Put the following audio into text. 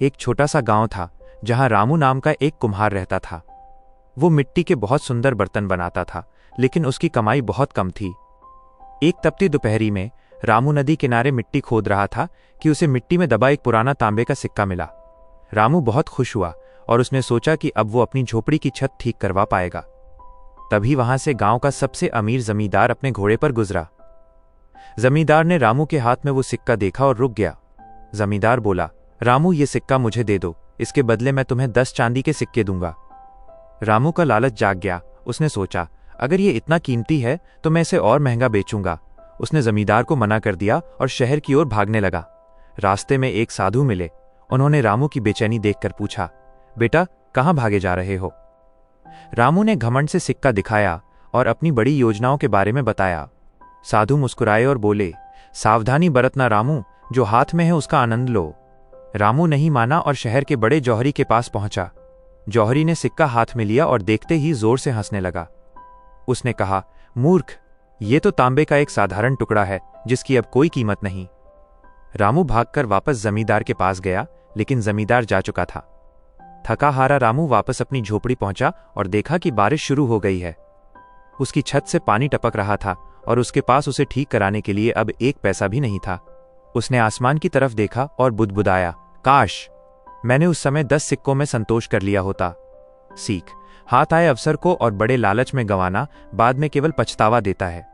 एक छोटा सा गांव था जहां रामू नाम का एक कुम्हार रहता था। वो मिट्टी के बहुत सुंदर बर्तन बनाता था, लेकिन उसकी कमाई बहुत कम थी। एक तपती दोपहरी में रामू नदी किनारे मिट्टी खोद रहा था कि उसे मिट्टी में दबा एक पुराना तांबे का सिक्का मिला। रामू बहुत खुश हुआ और उसने सोचा कि अब वो अपनी झोपड़ी की छत ठीक करवा पाएगा। तभी वहां से गांव का सबसे अमीर जमींदार अपने घोड़े पर गुजरा। जमींदार ने रामू के हाथ में वो सिक्का देखा और रुक गया। जमींदार बोला, रामू, ये सिक्का मुझे दे दो, इसके बदले मैं तुम्हें 10 चांदी के सिक्के दूंगा। रामू का लालच जाग गया। उसने सोचा, अगर ये इतना कीमती है तो मैं इसे और महंगा बेचूंगा। उसने जमींदार को मना कर दिया और शहर की ओर भागने लगा। रास्ते में एक साधु मिले। उन्होंने रामू की बेचैनी देखकर पूछा, बेटा, कहाँ भागे जा रहे हो? रामू ने घमंड से सिक्का दिखाया और अपनी बड़ी योजनाओं के बारे में बताया। साधु मुस्कुराए और बोले, सावधानी बरतना रामू, जो हाथ में है उसका आनंद लो। रामू नहीं माना और शहर के बड़े जौहरी के पास पहुंचा। जौहरी ने सिक्का हाथ में लिया और देखते ही जोर से हंसने लगा। उसने कहा, मूर्ख, ये तो तांबे का एक साधारण टुकड़ा है जिसकी अब कोई कीमत नहीं। रामू भागकर वापस जमींदार के पास गया, लेकिन जमींदार जा चुका था। थका हारा रामू वापस अपनी झोपड़ी पहुंचा और देखा कि बारिश शुरू हो गई है। उसकी छत से पानी टपक रहा था और उसके पास उसे ठीक कराने के लिए अब 1 पैसा भी नहीं था। उसने आसमान की तरफ देखा और बुदबुदाया, काश मैंने उस समय 10 सिक्कों में संतोष कर लिया होता। सीख, हाथ आए अवसर को और बड़े लालच में गंवाना बाद में केवल पछतावा देता है।